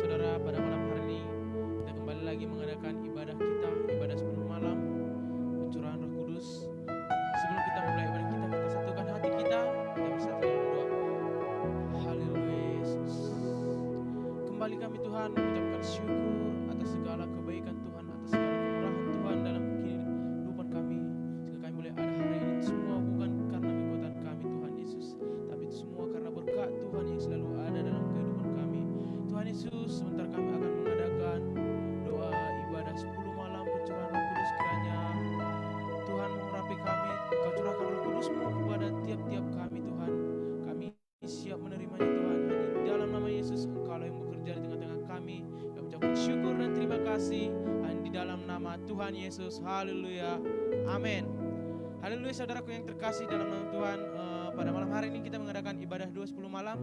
saudara, pada malam hari ini kita kembali lagi mengadakan ibadah kita, ibadah 10 malam, pencurahan Roh Kudus. Sebelum kita mulai ibadah kita satukan hati kita bersatu dalam doa. Haleluya Yesus. Kembali kami Tuhan mengucapkan syukur atas segala kebaikan Tuhan, atas segala kemurahan Tuhan dalam kehidupan kami. Sehingga kami boleh ada hari ini, semua bukan karena kekuatan kami Tuhan Yesus, tapi itu semua karena berkat Tuhan yang selalu ada dalam kehidupan kami. Tuhan Yesus, sebentar kami akan mengadakan doa ibadah 10 malam pencurahan Roh Kudus. Kiranya Tuhan mengurapi kami, Kau curahkan Roh Kudus-Mu kepada tiap-tiap kami Tuhan. Kami siap menerimanya Tuhan. Hanya di dalam nama Yesus Engkau yang bekerja di tengah-tengah kami. Kami ucapkan syukur dan terima kasih hanya di dalam nama Tuhan Yesus. Haleluya. Amin. Haleluya saudaraku yang terkasih dalam nama Tuhan. Pada malam hari ini kita mengadakan ibadah 10 malam.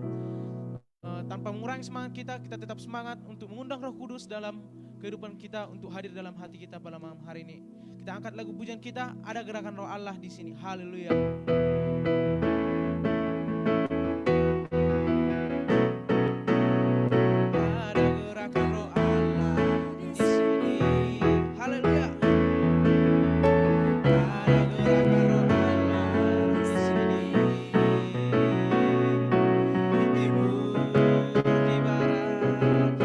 Tanpa mengurangi semangat kita tetap semangat untuk mengundang Roh Kudus dalam kehidupan kita, untuk hadir dalam hati kita pada malam hari ini. Kita angkat lagu pujian kita, ada gerakan Roh Allah di sini. Haleluya. Ada gerakan Roh Allah di sini. Haleluya. Ada gerakan Roh Allah di sini. Di timur, di barat,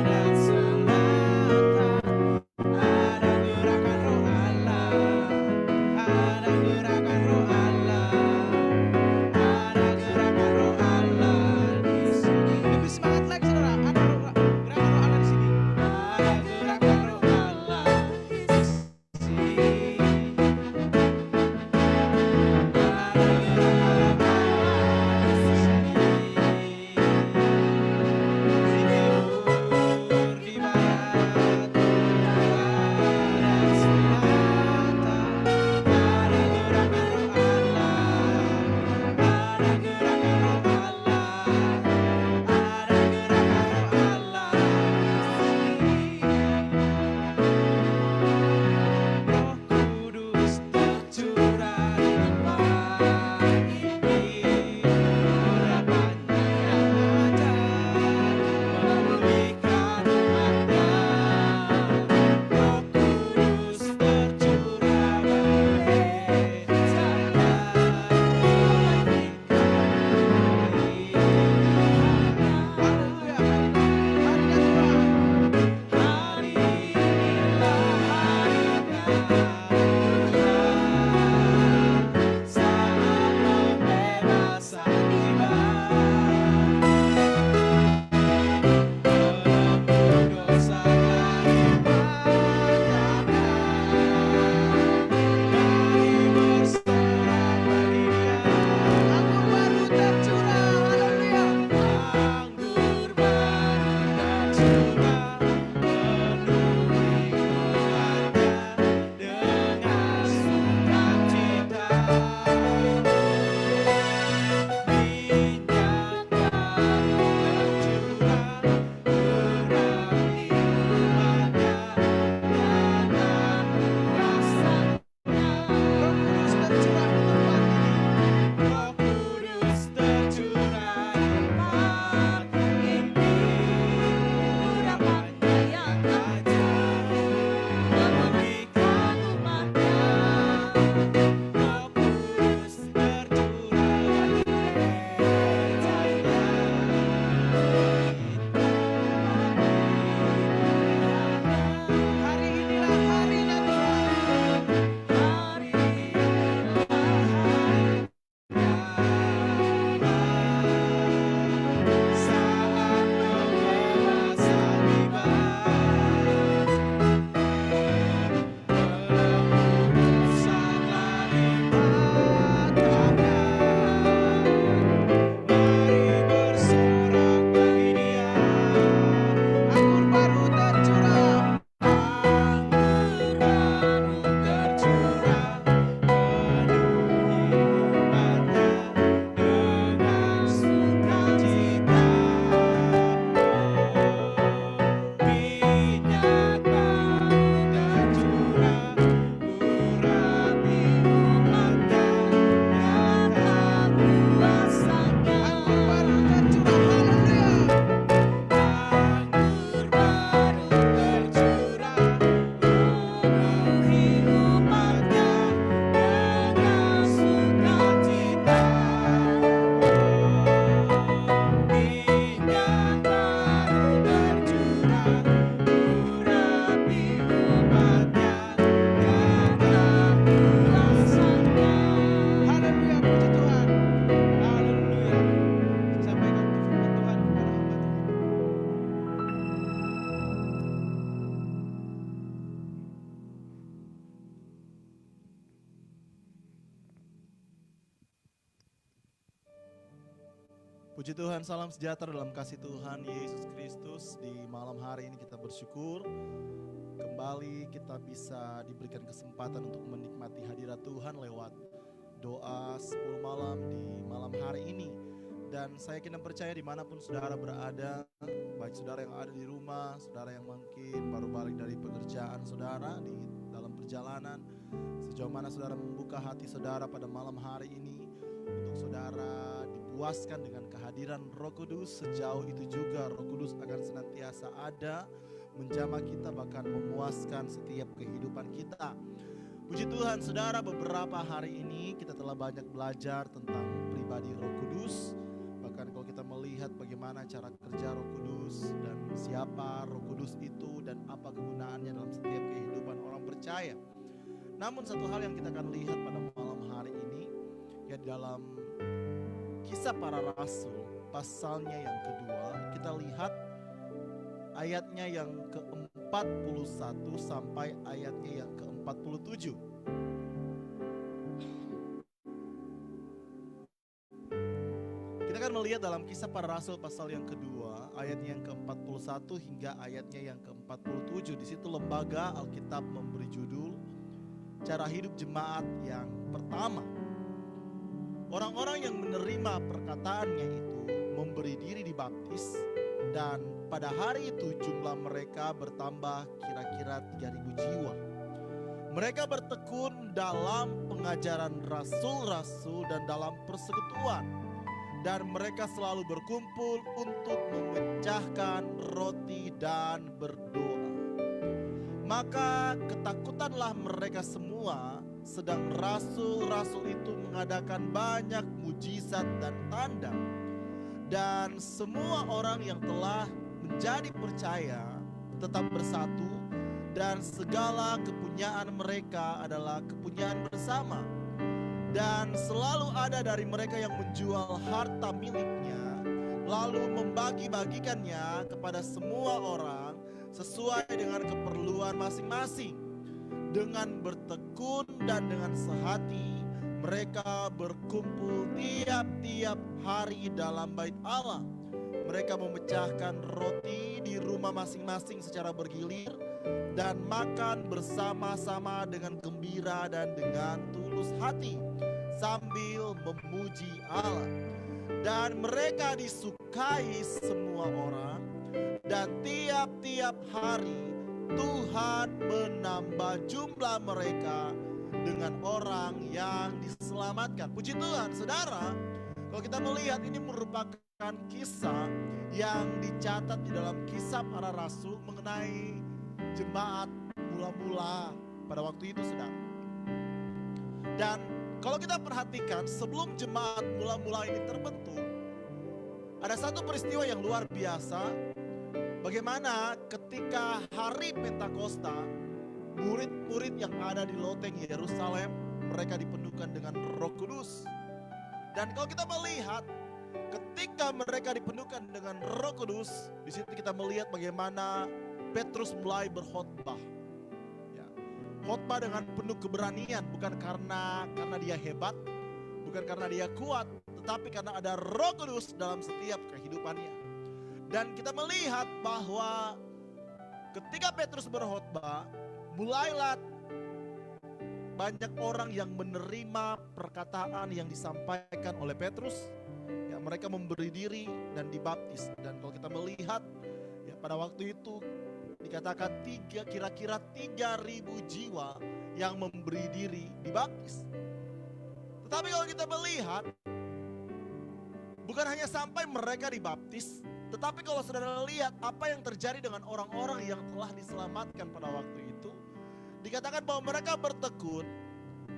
dan selatan. Ada gerakan Roh Allah. Ada gerakan Roh Allah. Puji Tuhan, salam sejahtera dalam kasih Tuhan Yesus Kristus. Di malam hari ini kita bersyukur kembali kita bisa diberikan kesempatan untuk menikmati hadirat Tuhan lewat doa 10 malam di malam hari ini. Dan saya yakin dan percaya dimanapun saudara berada, baik saudara yang ada di rumah, saudara yang mungkin baru balik dari pekerjaan saudara, di dalam perjalanan, sejauh mana saudara membuka hati saudara pada malam hari ini untuk saudara dipuaskan dengan kehadiran Roh Kudus. Sejauh itu juga Roh Kudus akan senantiasa ada menjamah kita, bahkan memuaskan setiap kehidupan kita. Puji Tuhan saudara, beberapa hari ini kita telah banyak belajar tentang pribadi Roh Kudus. Bahkan kalau kita melihat bagaimana cara kerja Roh Kudus dan siapa Roh Kudus itu dan apa kegunaannya dalam setiap kehidupan orang percaya. Namun satu hal yang kita akan lihat pada malam hari ini, ya dalam Kisah Para Rasul pasalnya yang kedua, kita lihat ayatnya yang ke-41 sampai ayatnya yang ke-47. Kita akan melihat dalam Kisah Para Rasul pasal yang kedua, ayatnya yang ke-41 hingga ayatnya yang ke-47. Di situ lembaga Alkitab memberi judul Cara Hidup Jemaat yang Pertama. Orang-orang yang menerima perkataannya itu memberi diri dibaptis, dan pada hari itu jumlah mereka bertambah kira-kira 3.000 jiwa. Mereka bertekun dalam pengajaran rasul-rasul dan dalam persekutuan, dan mereka selalu berkumpul untuk memecahkan roti dan berdoa. Maka ketakutanlah mereka semua, sedang rasul-rasul itu mengadakan banyak mujizat dan tanda. Dan semua orang yang telah menjadi percaya tetap bersatu, dan segala kepunyaan mereka adalah kepunyaan bersama. Dan selalu ada dari mereka yang menjual harta miliknya, lalu membagi-bagikannya kepada semua orang sesuai dengan keperluan masing-masing. Dengan bertekun dan dengan sehati, mereka berkumpul tiap-tiap hari dalam bait Allah. Mereka memecahkan roti di rumah masing-masing secara bergilir dan makan bersama-sama dengan gembira dan dengan tulus hati sambil memuji Allah. Dan mereka disukai semua orang, dan tiap-tiap hari Tuhan menambah jumlah mereka dengan orang yang diselamatkan. Puji Tuhan, saudara. Kalau kita melihat, ini merupakan kisah yang dicatat di dalam Kisah Para Rasul mengenai jemaat mula-mula pada waktu itu, saudara. Dan kalau kita perhatikan, sebelum jemaat mula-mula ini terbentuk, ada satu peristiwa yang luar biasa. Bagaimana ketika hari Pentakosta, murid-murid yang ada di loteng Yerusalem, mereka dipenuhkan dengan Roh Kudus. Dan kalau kita melihat, ketika mereka dipenuhkan dengan Roh Kudus, di situ kita melihat bagaimana Petrus mulai berkhotbah. Ya, khotbah dengan penuh keberanian, bukan karena dia hebat, bukan karena dia kuat, tetapi karena ada Roh Kudus dalam setiap kehidupannya. Dan kita melihat bahwa ketika Petrus berkhotbah, mulailah banyak orang yang menerima perkataan yang disampaikan oleh Petrus. Ya, mereka memberi diri dan dibaptis. Dan kalau kita melihat, ya, pada waktu itu dikatakan kira-kira 3.000 jiwa yang memberi diri dibaptis. Tetapi kalau kita melihat, bukan hanya sampai mereka dibaptis, tetapi kalau saudara lihat apa yang terjadi dengan orang-orang yang telah diselamatkan pada waktu itu, dikatakan bahwa mereka bertekun,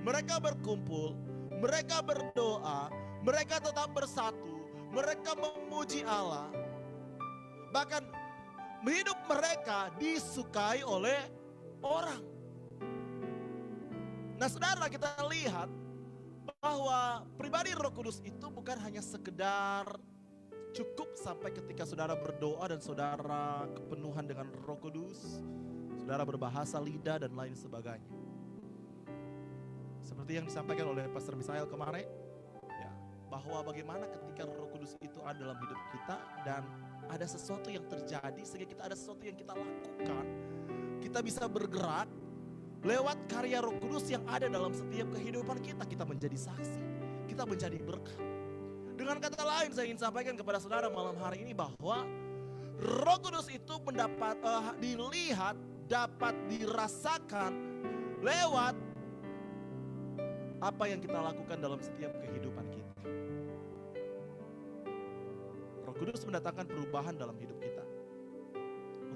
mereka berkumpul, mereka berdoa, mereka tetap bersatu, mereka memuji Allah. Bahkan hidup mereka disukai oleh orang. Nah saudara, kita lihat bahwa pribadi Roh Kudus itu bukan hanya sekedar cukup sampai ketika saudara berdoa dan saudara kepenuhan dengan Roh Kudus, saudara berbahasa lidah dan lain sebagainya. Seperti yang disampaikan oleh Pastor Misael kemarin, ya, bahwa bagaimana ketika Roh Kudus itu ada dalam hidup kita dan ada sesuatu yang terjadi sehingga kita ada sesuatu yang kita lakukan. Kita bisa bergerak lewat karya Roh Kudus yang ada dalam setiap kehidupan kita. Kita menjadi saksi, kita menjadi berkat. Dengan kata lain saya ingin sampaikan kepada saudara malam hari ini bahwa Roh Kudus itu dilihat, dapat dirasakan lewat apa yang kita lakukan dalam setiap kehidupan kita. Roh Kudus mendatangkan perubahan dalam hidup kita.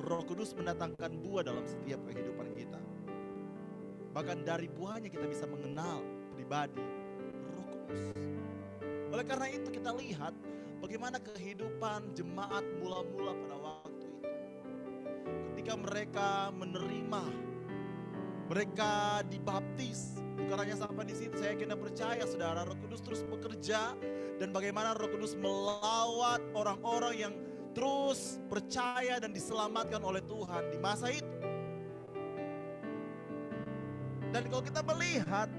Roh Kudus mendatangkan buah dalam setiap kehidupan kita. Bahkan dari buahnya kita bisa mengenal pribadi Roh Kudus. Oleh karena itu kita lihat bagaimana kehidupan jemaat mula-mula pada waktu itu. Ketika mereka menerima, mereka dibaptis. Bukan hanya sampai di situ, saya kena percaya saudara, Roh Kudus terus bekerja. Dan bagaimana Roh Kudus melawat orang-orang yang terus percaya dan diselamatkan oleh Tuhan di masa itu. Dan kalau kita melihat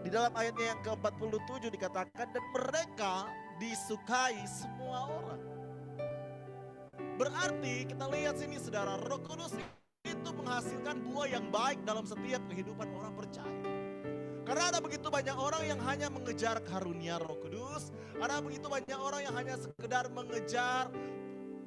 di dalam ayatnya yang ke-47 dikatakan, dan mereka disukai semua orang. Berarti kita lihat sini saudara, Roh Kudus itu menghasilkan buah yang baik dalam setiap kehidupan orang percaya. Karena ada begitu banyak orang yang hanya mengejar karunia Roh Kudus. Ada begitu banyak orang yang hanya sekedar mengejar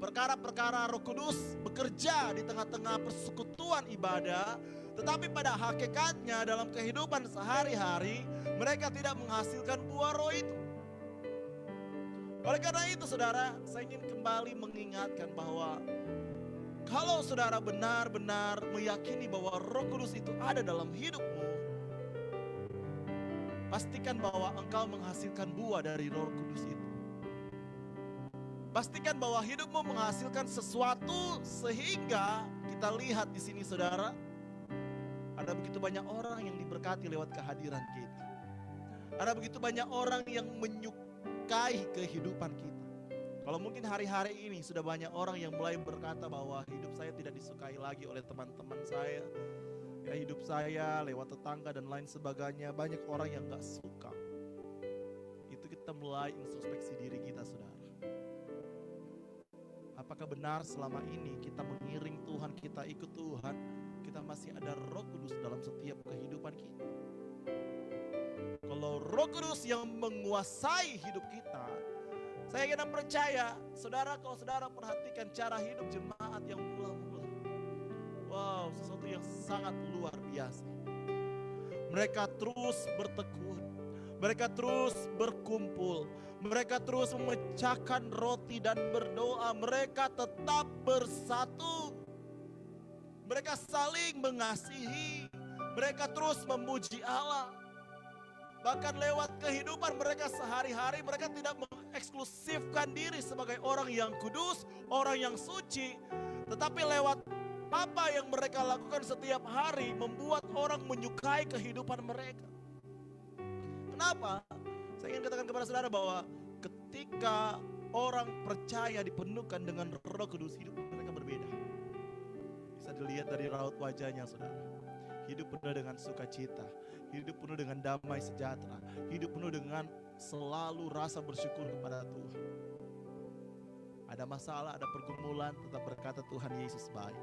perkara-perkara Roh Kudus bekerja di tengah-tengah persekutuan ibadah. Tetapi pada hakikatnya dalam kehidupan sehari-hari mereka tidak menghasilkan buah roh itu. Oleh karena itu saudara, saya ingin kembali mengingatkan bahwa kalau saudara benar-benar meyakini bahwa Roh Kudus itu ada dalam hidupmu, pastikan bahwa engkau menghasilkan buah dari Roh Kudus itu. Pastikan bahwa hidupmu menghasilkan sesuatu sehingga kita lihat di sini saudara, ada begitu banyak orang yang diberkati lewat kehadiran kita. Ada begitu banyak orang yang menyukai kehidupan kita. Kalau mungkin hari-hari ini sudah banyak orang yang mulai berkata bahwa hidup saya tidak disukai lagi oleh teman-teman saya. Ya, hidup saya lewat tetangga dan lain sebagainya, banyak orang yang gak suka. Itu kita mulai introspeksi diri kita saudara. Apakah benar selama ini kita mengiring Tuhan, kita ikut Tuhan, kita masih ada Roh Kudus dalam setiap kehidupan kita? Kalau Roh Kudus yang menguasai hidup kita, saya ingin percaya, saudara, kalau saudara perhatikan cara hidup jemaat yang mula-mula, wow, sesuatu yang sangat luar biasa. Mereka terus bertekun, mereka terus berkumpul, mereka terus memecahkan roti dan berdoa, mereka tetap bersatu, mereka saling mengasihi, mereka terus memuji Allah. Bahkan lewat kehidupan mereka sehari-hari, mereka tidak mengeksklusifkan diri sebagai orang yang kudus, orang yang suci, tetapi lewat apa yang mereka lakukan setiap hari membuat orang menyukai kehidupan mereka. Kenapa? Saya ingin katakan kepada saudara bahwa ketika orang percaya dipenuhkan dengan Roh Kudus, hidup mereka berbeda. Bisa dilihat dari raut wajahnya saudara. Hidup penuh dengan sukacita, hidup penuh dengan damai sejahtera, hidup penuh dengan selalu rasa bersyukur kepada Tuhan. Ada masalah, ada pergumulan, tetap berkata Tuhan Yesus baik.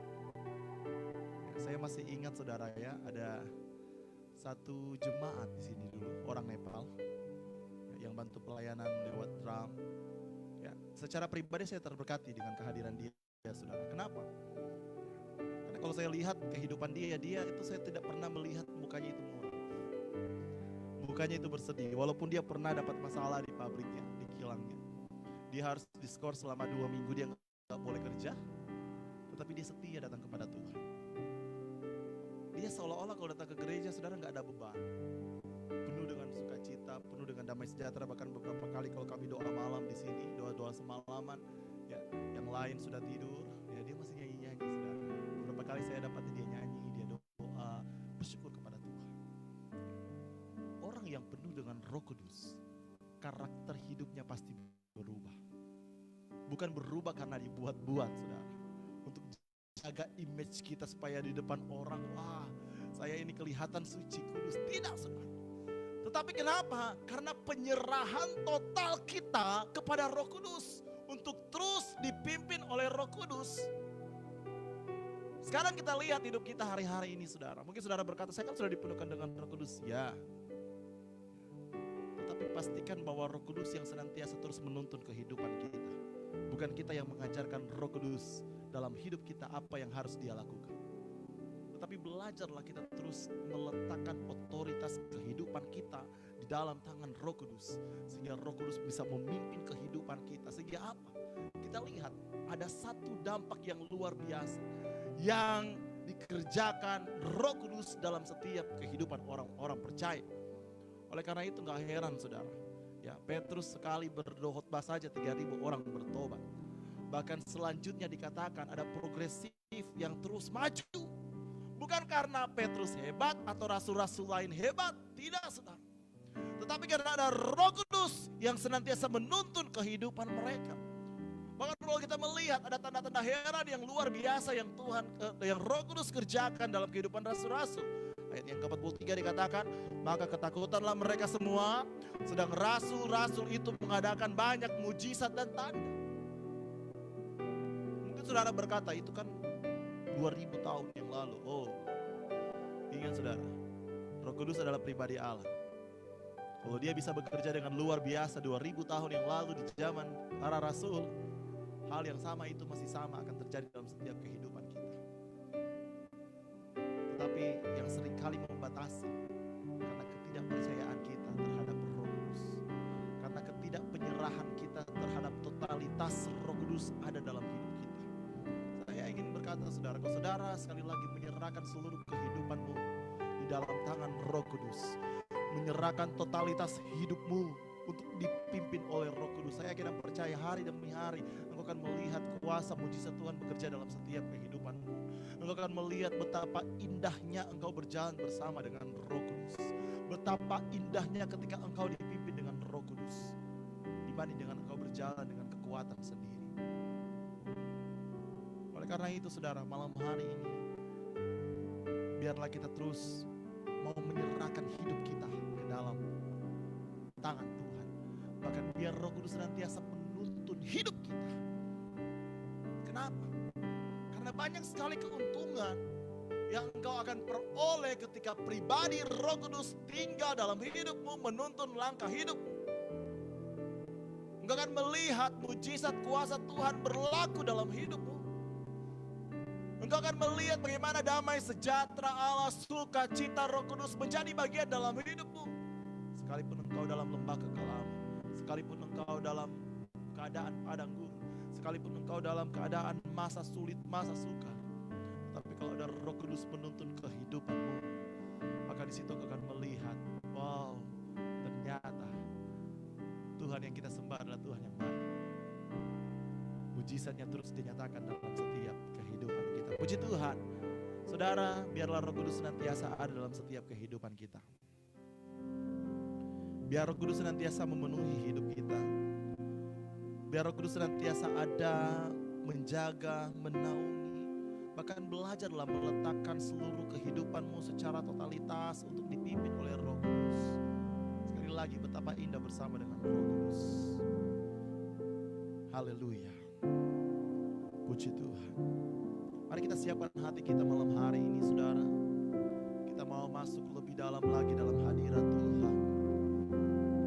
Saya masih ingat saudara ya, ada satu jemaat di sini dulu, orang Nepal yang bantu pelayanan lewat drum. Ya, secara pribadi saya terberkati dengan kehadiran dia, saudara. Kenapa? Karena kalau saya lihat kehidupan dia itu saya tidak pernah melihat mukanya itu murung. Mukanya itu bersedih, walaupun dia pernah dapat masalah di pabriknya, di kilangnya. Dia harus diskor selama 2 minggu, dia gak boleh kerja, tetapi dia setia datang kepada Tuhan. Dia seolah-olah kalau datang ke gereja saudara gak ada beban, penuh dengan sukacita, penuh dengan damai sejahtera. Bahkan beberapa kali kalau kami doa malam di sini, doa-doa semalaman, ya yang lain sudah tidur, ya dia masih nyanyi-nyanyi saudara. Beberapa kali saya dapatin dia nyanyi, dia doa, bersyukur kepada Tuhan. Orang yang penuh dengan Roh Kudus, karakter hidupnya pasti berubah. Bukan berubah karena dibuat-buat saudara, untuk jaga image kita supaya di depan orang, wah saya ini kelihatan suci kudus. Tidak saudara, Tetapi kenapa? Karena penyerahan total kita kepada Roh Kudus untuk terus dipimpin oleh Roh Kudus. Sekarang kita lihat hidup kita hari-hari ini, saudara. Mungkin saudara berkata, saya kan sudah dipenuhkan dengan Roh Kudus. Ya. Tetapi pastikan bahwa Roh Kudus yang senantiasa terus menuntun kehidupan kita. Bukan kita yang mengajarkan Roh Kudus dalam hidup kita apa yang harus dia lakukan. Tetapi belajarlah kita terus meletakkan otoritas kehidupan kita di dalam tangan Roh Kudus. Sehingga Roh Kudus bisa memimpin kehidupan kita. Sehingga apa? Kita lihat ada satu dampak yang luar biasa yang dikerjakan Roh Kudus dalam setiap kehidupan orang-orang percaya. Oleh karena itu gak heran saudara, ya Petrus sekali berkhotbah saja 3.000 orang bertobat. Bahkan selanjutnya dikatakan ada progresif yang terus maju. Bukan karena Petrus hebat atau rasul-rasul lain hebat, tidak saudara. Tetapi karena ada Roh Kudus yang senantiasa menuntun kehidupan mereka. Bahkan kalau kita melihat ada tanda-tanda heran yang luar biasa yang yang Roh Kudus kerjakan dalam kehidupan rasul-rasul. Ayat yang ke-43 dikatakan, maka ketakutanlah mereka semua, sedang rasul-rasul itu mengadakan banyak mujizat dan tanda. Mungkin saudara berkata, itu kan 2000 tahun yang lalu. Oh, ingat saudara, Roh Kudus adalah pribadi Allah. Kalau dia bisa bekerja dengan luar biasa 2000 tahun yang lalu di zaman para rasul, hal yang sama itu masih sama akan terjadi dalam setiap kehidupan kita. Tetapi yang seringkali membatasi karena ketidakpercayaan kita terhadap Roh Kudus, karena ketidakpenyerahan kita terhadap totalitas Roh Kudus ada dalam hidup kita. Saya ingin berkata saudara, kalau saudara sekali lagi menyerahkan seluruh kehidupanmu di dalam tangan Roh Kudus, menyerahkan totalitas hidupmu untuk dipimpin oleh Roh Kudus, saya kira percaya hari demi hari engkau akan melihat kuasa mujizat Tuhan bekerja dalam setiap kehidupanmu. Engkau akan melihat betapa indahnya engkau berjalan bersama dengan Roh Kudus. Betapa indahnya ketika engkau dipimpin dengan Roh Kudus dibanding dengan engkau berjalan dengan kekuatan sendiri. Oleh karena itu saudara, malam hari ini biarlah kita terus mau menyerahkan hidup kita ke dalam tangan Tuhan. Bahkan biar Roh Kudus senantiasa menuntun hidup kita. Kenapa? Karena banyak sekali keuntungan yang engkau akan peroleh ketika pribadi Roh Kudus tinggal dalam hidupmu, menuntun langkah hidupmu. Engkau akan melihat mujizat kuasa Tuhan berlaku dalam hidupmu. Engkau akan melihat bagaimana damai sejahtera Allah, sukacita Roh Kudus menjadi bagian dalam hidupmu. Sekalipun engkau dalam lembah kekelaman, sekalipun engkau dalam keadaan padang gurun, sekalipun engkau dalam keadaan masa sulit, masa sukar, tapi kalau ada Roh Kudus menuntun kehidupanmu, maka di situ engkau akan melihat, wow, ternyata Tuhan yang kita sembah adalah Tuhan yang baik. Mujizatnya terus dinyatakan dalam setiap kehidupan kita. Puji Tuhan. Saudara, biarlah Roh Kudus senantiasa ada dalam setiap kehidupan kita. Biar Roh Kudus senantiasa memenuhi hidup kita. Biar Roh Kudus senantiasa ada, menjaga, menaungi, bahkan belajarlah meletakkan seluruh kehidupanmu secara totalitas untuk dipimpin oleh Roh Kudus. Sekali lagi betapa indah bersama dengan Roh Kudus. Haleluya. Puji Tuhan. Mari kita siapkan hati kita malam hari ini saudara. Kita mau masuk lebih dalam lagi dalam hadirat Tuhan.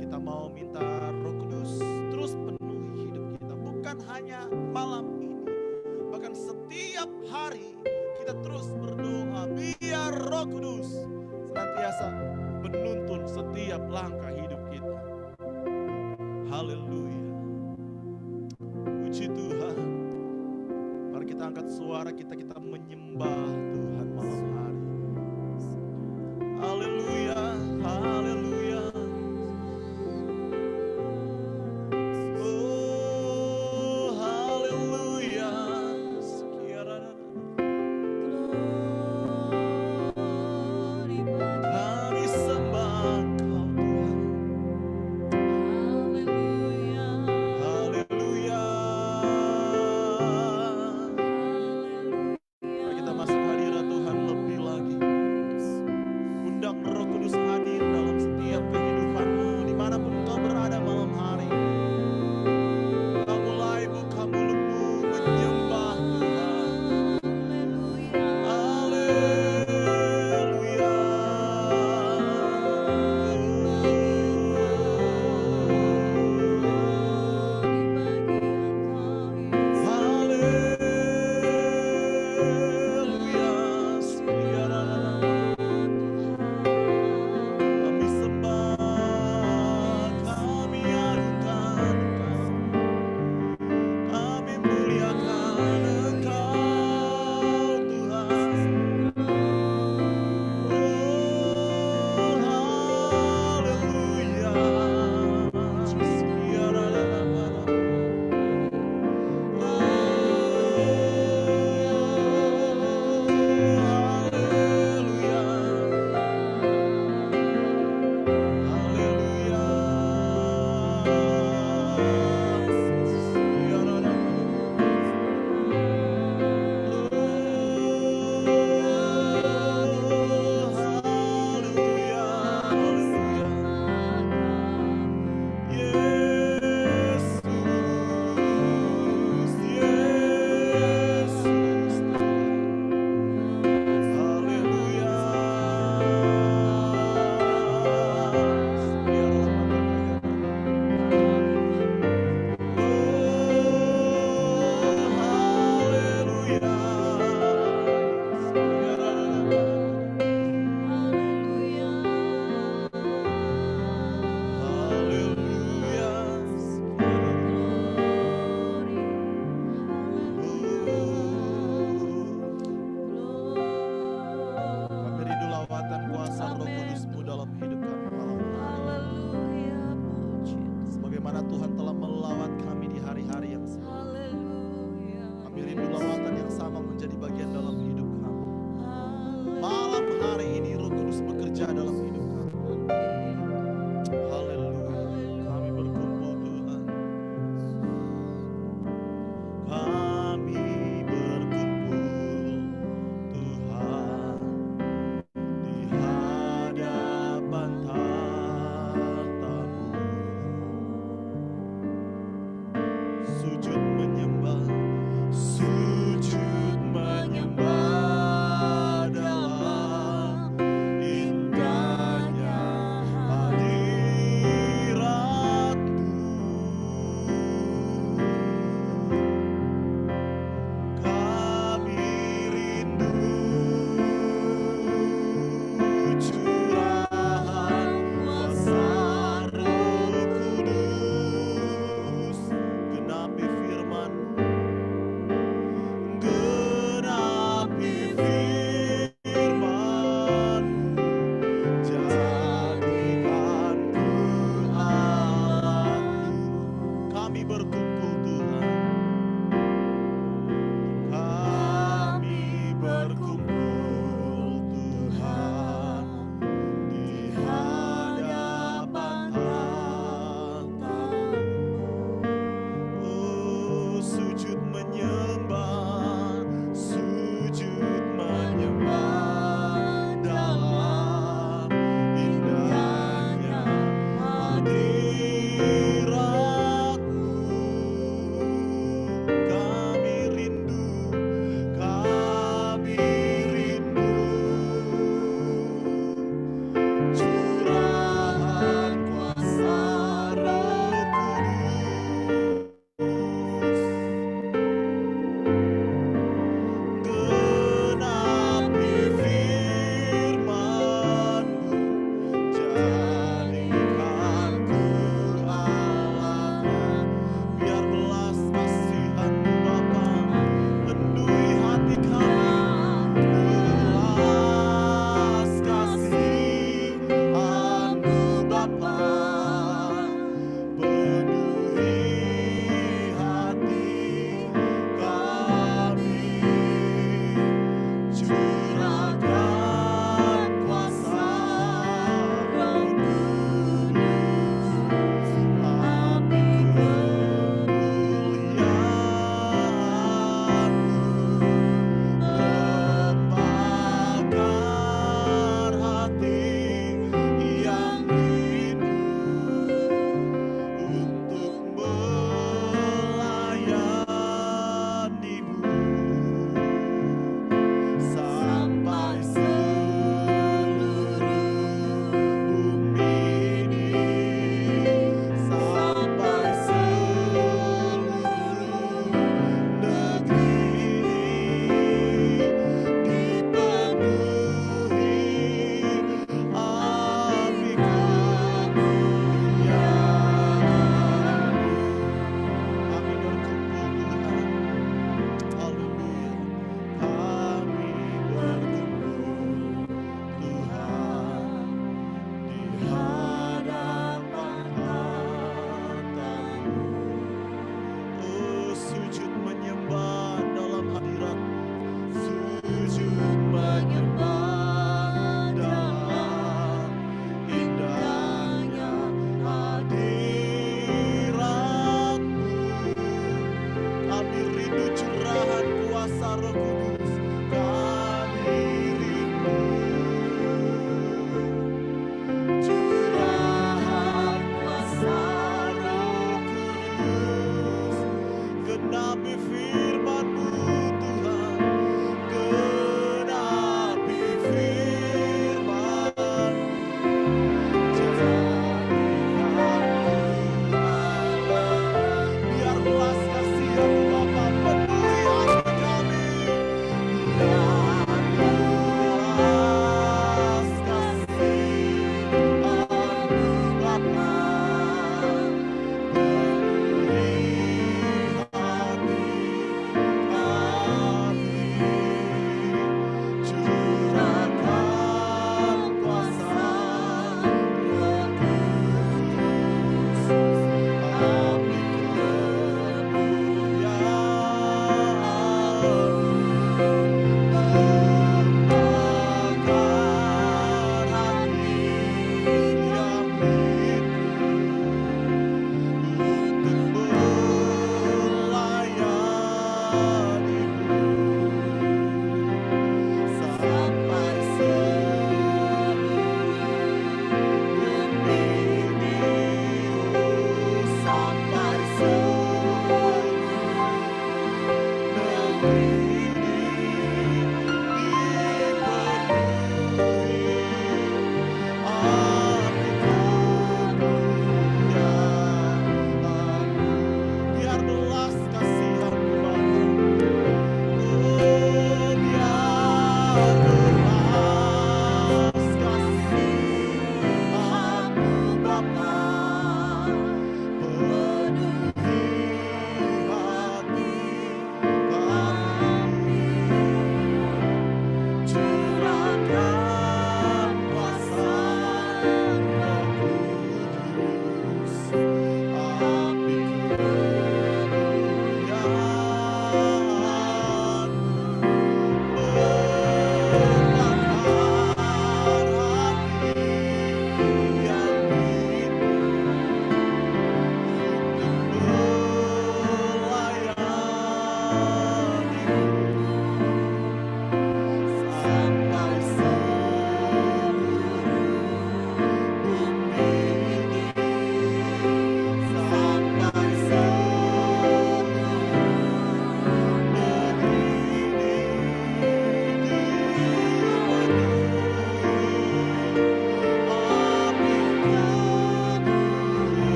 Kita mau minta Roh Kudus terus penuhi hidup kita. Bukan hanya malam ini, bahkan setiap hari kita terus berdoa. Biar Roh Kudus senantiasa menuntun setiap langkah hidup kita. Haleluya. Puji Tuhan. Mari kita angkat suara kita menyembah Tuhan malam hari. Haleluya, haleluya. Oh, haleluya. Kami sembah Kau Tuhan. Haleluya. Mari kita masuk hadirat Tuhan lebih lagi. Undang Roh Kudus hadir dalam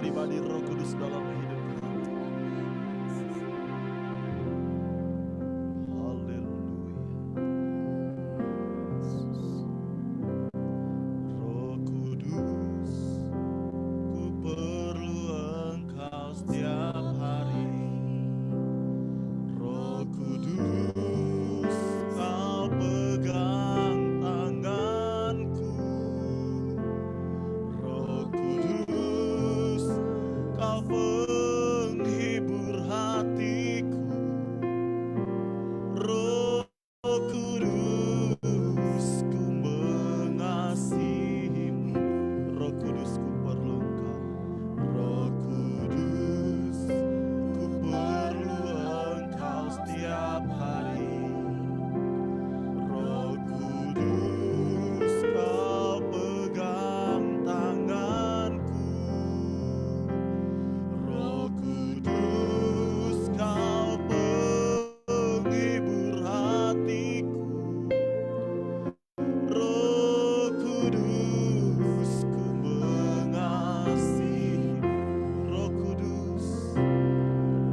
pribadi Roh Kudus dalam hidup kami. Haleluya. Roh Kudus, ku perlu Engkau setiap hari. Roh Kudus, Kau pegang tanganku. Roh Kudus, Kau penghibur hatiku. Roh Kudus, ku mengasihimu. Roh Kudus, ku perlu Engkau. Roh Kudus, ku perlu Engkau setiap hari. Roh Kudus, Kau pegang tanganku. Roh Kudus, Kau penghibur hatiku. Roh Kudus, ku mengasihimu. Roh Kudus,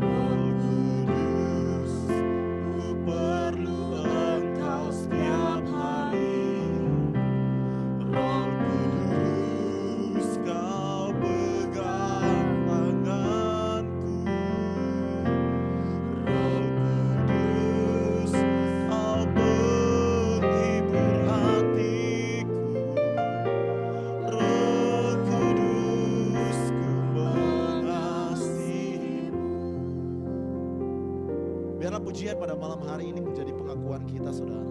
Roh Kudus, ku perlu Engkau setiap hari. Roh Kudus, Kau pegang tanganku. Roh Kudus, Kau penghibur hatiku. Roh Kudus, ku mengasihimu. Biarlah pujian pada malam hari ini menjadi pengakuan kita, saudara.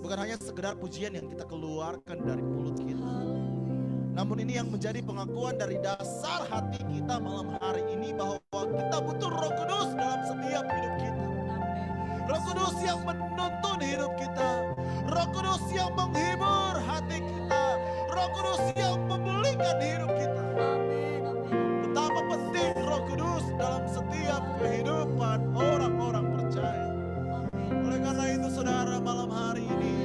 Bukan hanya sekedar pujian yang kita keluarkan dari mulut kita, namun ini yang menjadi pengakuan dari dasar hati kita malam hari ini bahwa kita butuh Roh Kudus dalam setiap hidup kita. Roh Kudus yang menuntun hidup kita, Roh Kudus yang menghibur hati kita, Roh Kudus yang memulihkan hidup kita. Betapa penting Roh Kudus dalam setiap kehidupan orang-orang percaya. Oleh karena itu saudara, malam hari ini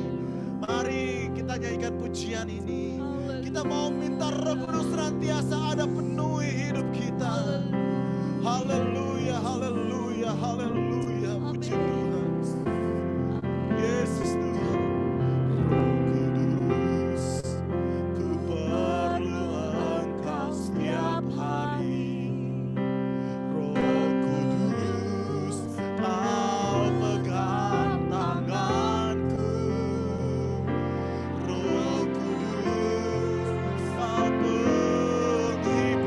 mari kita nyanyikan pujian ini. Kita mau minta Roh Kudus senantiasa ada penuhi hidup kita. Haleluya, haleluya, haleluya. Puji Tuhan. Yesus Tuhan. Roh Kudus, ku perlu Engkau setiap hari. Roh Kudus, Kau pegang tanganku. Roh Kudus, Kau penghibur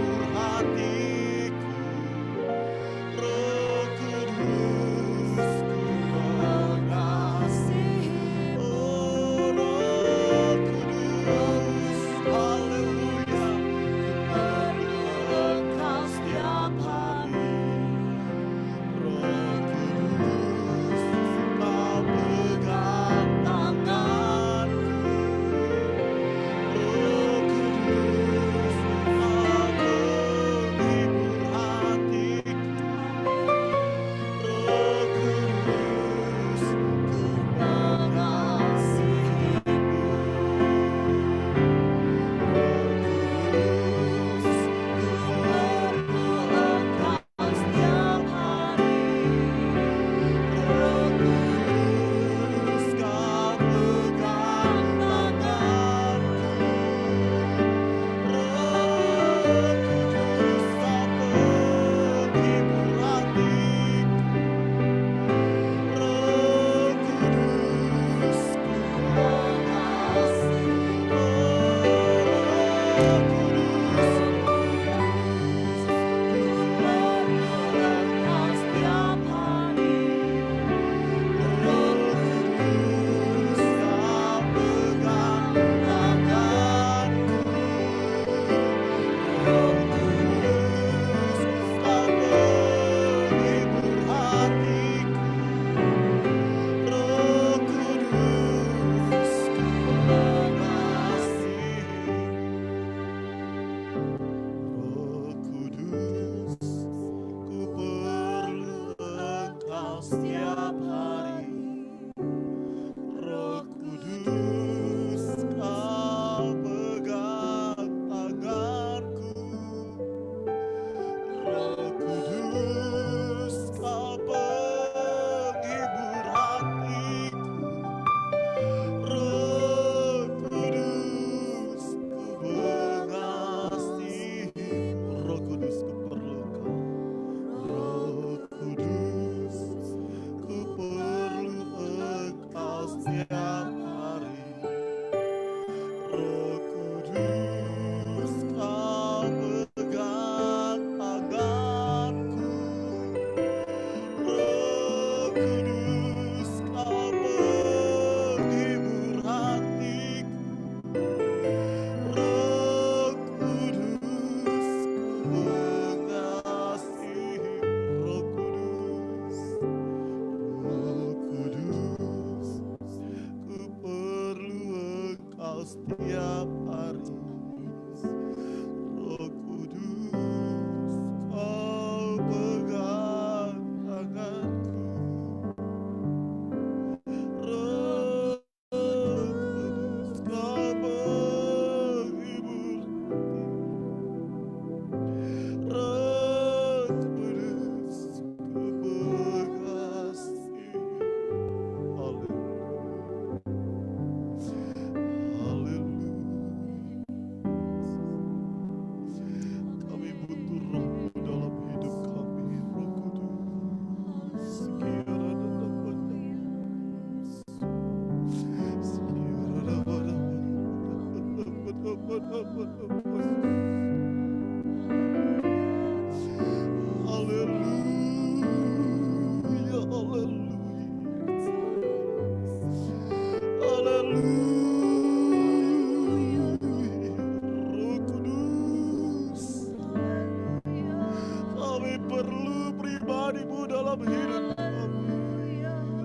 dalam hidup kami.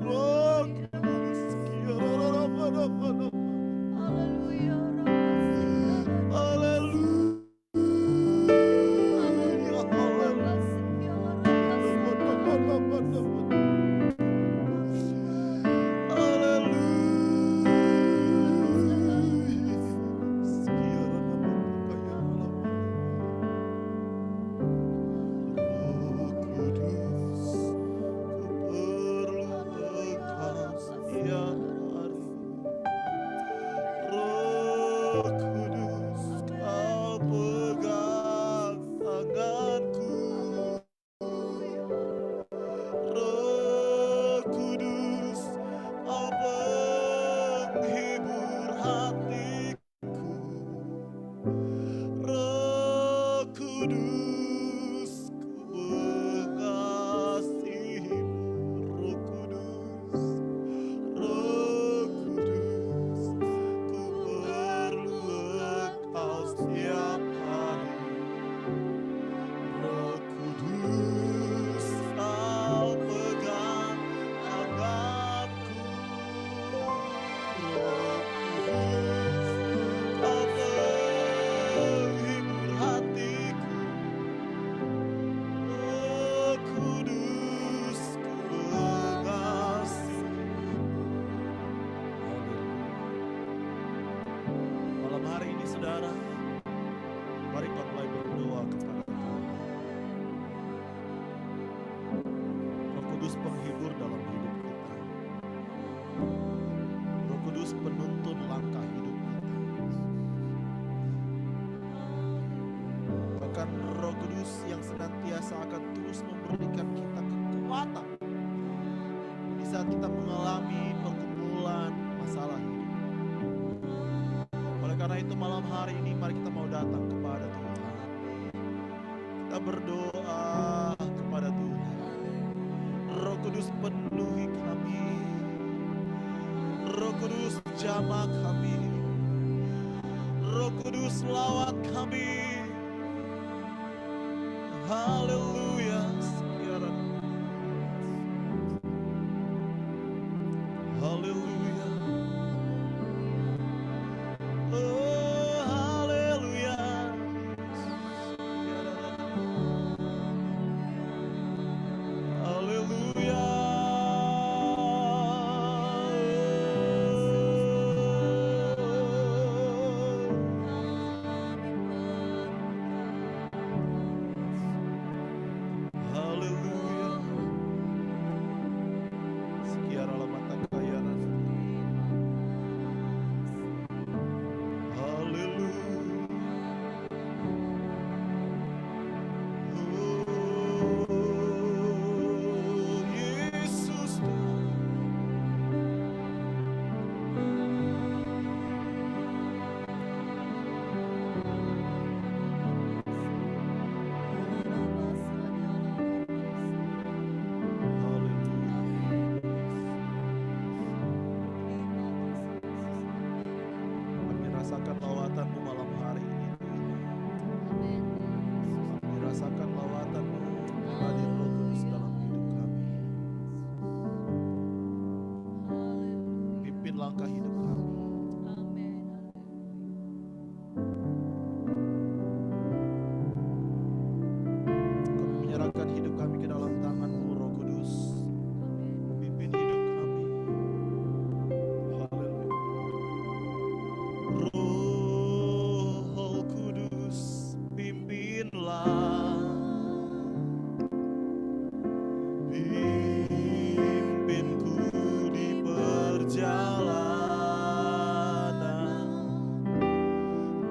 Roh Kudus, haleluya.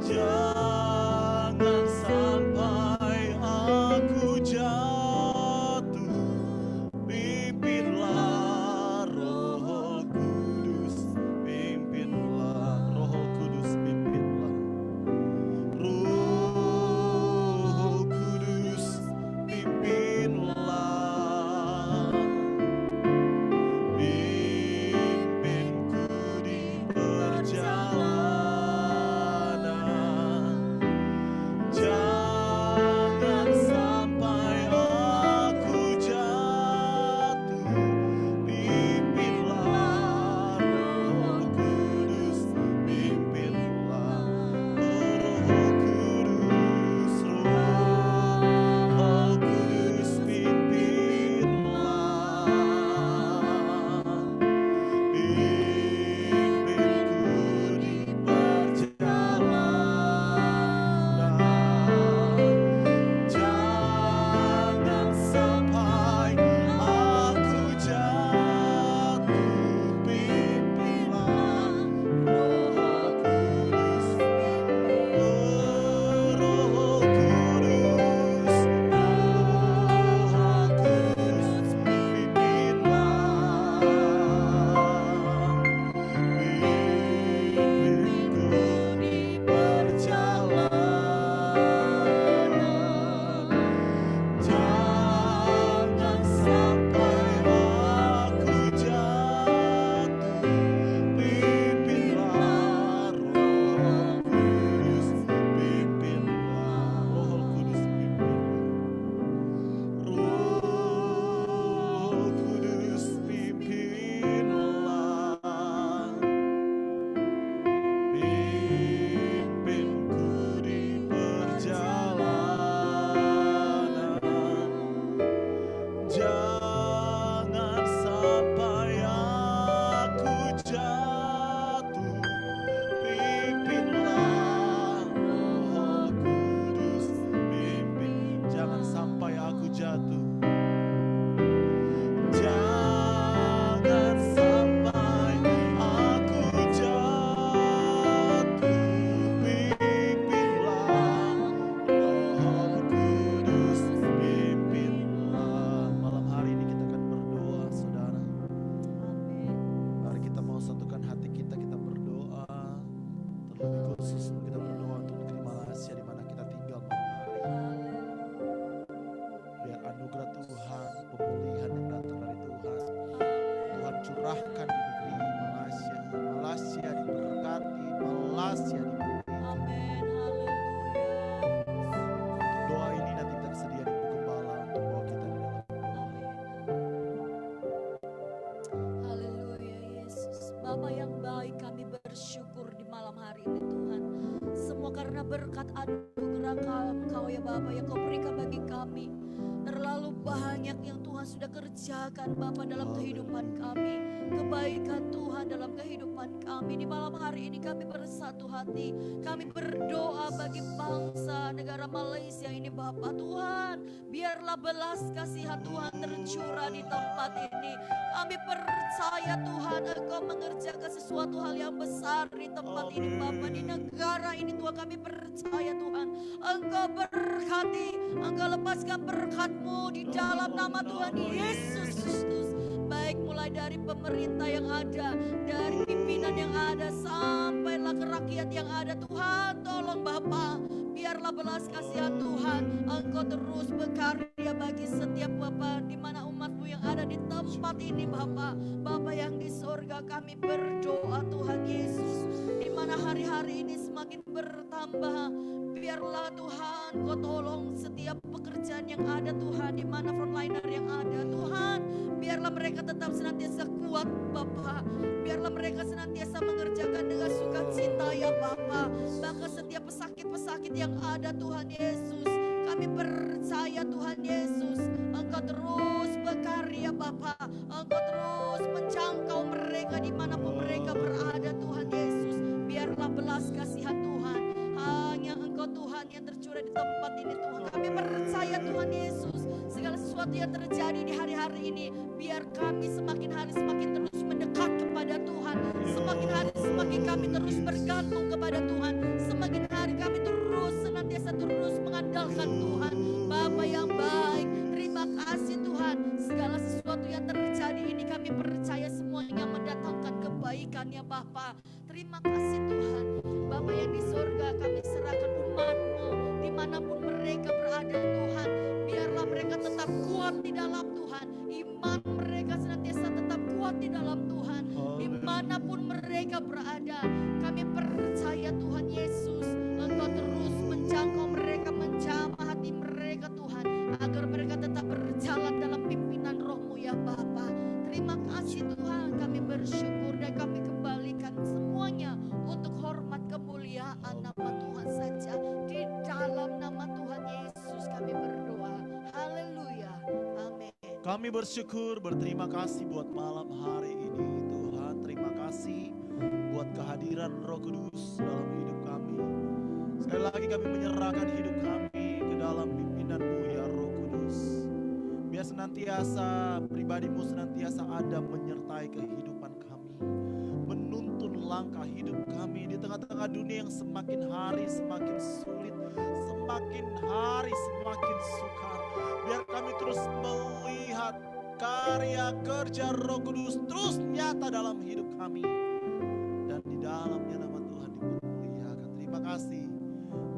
Jangan sampai aku jauh. jatuh. Jangan sampai aku jatuh, pimpinlah Roh Kudus, pimpinlah. Malam hari ini kita akan berdoa, saudara. Mari kita mau satukan hati kita berdoa. Terlebih khusus kita berdoa untuk negeri Malaysia di mana kita tinggal malam hari. Biar anugerah Tuhan, pemulihan yang datang dari Tuhan, Tuhan curahkan di negeri Malaysia. Malaysia diberkati, Malaysia dipulihkan. Amin. Untuk doa ini nanti kita sedia di Ibu Gembala untuk bawa kita di dalam doa. Haleluya Yesus. Bapa yang baik, kami bersyukur di malam hari ini Tuhan. Semua karena berkat anugerah Kau ya Bapa yang Kau berikan bagi kami. Terlalu banyak yang Tuhan sudah kerjakan Bapa dalam kehidupan kami. Kebaikan Tuhan dalam kehidupan kami. Di malam hari ini kami bersatu hati. Kami berdoa bagi bangsa negara Malaysia ini Bapa. Tuhan, biarlah belas kasihan Tuhan tercurah di tempat ini. Kami percaya Tuhan Engkau mengerjakan sesuatu hal yang besar di tempat ini Bapa. Di negara ini Tuhan kami percaya Tuhan Engkau berkati, Engkau lepaskan berkat-Mu di dalam nama Tuhan Yesus Kristus. Baik mulai dari pemerintah yang ada, dari pimpinan yang ada, sampailah ke rakyat yang ada. Tuhan tolong Bapa, biarlah belas kasihan Tuhan Engkau terus berkarya bagi setiap Bapa di mana umat-Mu yang ada di tempat ini Bapa. Bapa yang di sorga, kami berdoa Tuhan Yesus, di mana hari-hari ini semakin bertambah. Biarlah Tuhan Kau tolong setiap pekerjaan yang ada Tuhan, di mana frontliner yang ada Tuhan. Biarlah mereka tetap senantiasa kuat Bapa. Biarlah mereka senantiasa mengerjakan dengan sukacita ya Bapa. Bahkan setiap pesakit-pesakit yang ada Tuhan Yesus, kami percaya Tuhan Yesus Engkau terus berkarya Bapa. Engkau terus menjangkau mereka dimanapun mereka berada Tuhan Yesus. Biarlah belas kasihan Tuhan hanya Engkau Tuhan yang tercurah di tempat ini Tuhan. Kami percaya Tuhan Yesus, segala sesuatu yang terjadi di hari-hari ini, biar kami semakin hari semakin terus mendekat kepada Tuhan. Semakin hari semakin kami terus bergantung kepada Tuhan. Semakin hari kami terus senantiasa terus mengandalkan Tuhan. Bapa yang baik, terima kasih Tuhan. Segala sesuatu yang terjadi ini kami percaya semuanya mendatangkan kebaikan ya Bapa. Terima kasih Tuhan. Bapa yang di sorga, kami serahkan umat-Mu dimanapun mereka berada Tuhan. Biarlah mereka tetap kuat di dalam Tuhan. Iman mereka senantiasa tetap kuat di dalam Tuhan. Dimanapun mereka berada, kami percaya Tuhan Yesus Engkau terus menjangkau mereka, menjamah hati mereka Tuhan, agar mereka tetap berjalan dalam pimpinan Roh-Mu ya Bapa. Terima kasih Tuhan, kami bersyukur dan kami kembalikan semuanya untuk hormat kemuliaan nama Tuhan saja. Di dalam nama Tuhan Yesus kami berdoa. Haleluya. Amin. Kami bersyukur, berterima kasih buat malam hari ini Tuhan. Terima kasih buat kehadiran Roh Kudus dalam hidup kami. Sekali lagi kami menyerahkan hidup kami ke dalam pimpinan-Mu ya Roh Kudus. Biar senantiasa pribadi-Mu senantiasa ada menyertai kehidupan kami, menuntun langkah hidup kami di tengah-tengah dunia yang semakin hari semakin sulit, semakin hari semakin sukar. Biar kami terus melihat karya kerja Roh Kudus terus nyata dalam hidup kami, dan di dalamnya nama Tuhan dimuliakan. Terima kasih.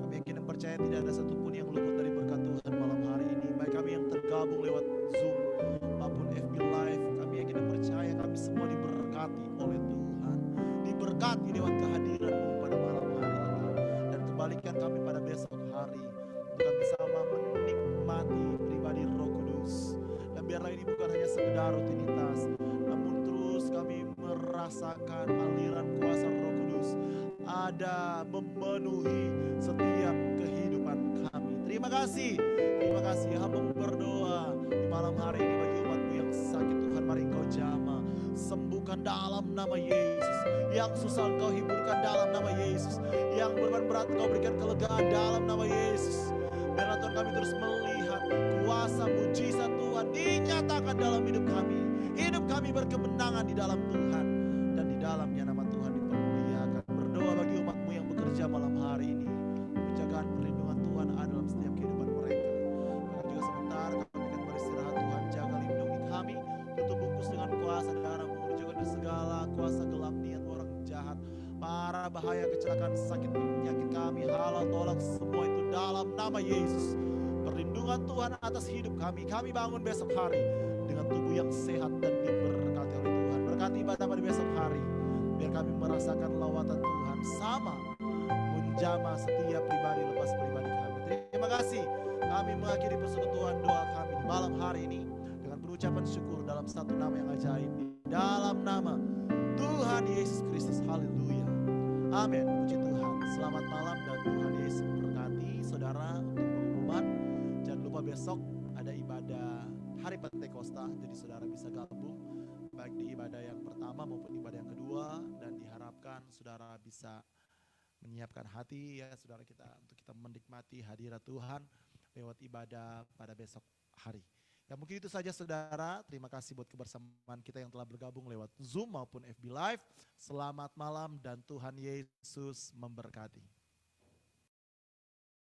Kami yakin dan percaya tidak ada satupun yang luput dari berkat Tuhan malam hari ini. Baik kami yang tergabung lewat Zoom maupun FB Live, kami yakin dan percaya kami semua diberkati oleh Tuhan, diberkati lewat kehadiran-Mu pada malam hari ini. Dan kembalikan kami pada besok hari untuk kami sama menikmati pribadi Roh Kudus. Dan biarlah ini bukan hanya sekedar rutinitas, namun terus kami merasakan aliran kuasa Roh Kudus ada memenuhi setiap kehidupan kami. Terima kasih hamba berdoa di malam hari ini bagi umat-Mu yang sakit Tuhan, mari Engkau jamah, sembuhkan dalam nama Yesus. Yang susah Engkau hiburkan dalam nama Yesus. Yang beban berat Engkau berikan kelegaan dalam nama Yesus. Biarlah Tuhan kami terus melihat kuasa kuasa mujizat Tuhan dinyatakan dalam hidup kami. Hidup kami berkemenangan di dalam Tuhan, dan di dalamnya nama Tuhan dipermuliakan. Berdoa bagi umat-Mu yang bekerja malam hari ini, penjagaan perlindungan Tuhan ada dalam setiap kehidupan mereka. Bahkan juga sebentar kami akan beristirahat, Tuhan jaga lindungi kami, tutup bungkus dengan kuasa darah-Mu, juga dari segala kuasa gelap niat orang jahat, para bahaya kecelakaan sakit penyakit kami halau tolak semua itu dalam nama Yesus. Perlindungan Tuhan atas hidup kami bangun besok hari dengan tubuh yang sehat dan diberkati oleh Tuhan. Berkati ibadah pada besok hari, biar kami merasakan lawatan Tuhan sama menjamah setiap pribadi lepas pribadi kami. Terima kasih, kami mengakhiri persekutuan doa kami di malam hari ini dengan berucapan syukur dalam satu nama yang ajaib, di dalam nama Tuhan Yesus Kristus. Haleluya, amin. Puji Tuhan. Selamat malam dan Tuhan Yesus memberkati saudara. Untuk pengumuman, jangan lupa besok ada ibadah hari Pentakosta, jadi saudara bisa gabung baik di ibadah yang pertama maupun ibadah yang kedua, dan diharapkan saudara bisa menyiapkan hati ya saudara kita untuk kita menikmati hadirat Tuhan lewat ibadah pada besok hari. Ya mungkin itu saja saudara, terima kasih buat kebersamaan kita yang telah bergabung lewat Zoom maupun FB Live. Selamat malam dan Tuhan Yesus memberkati.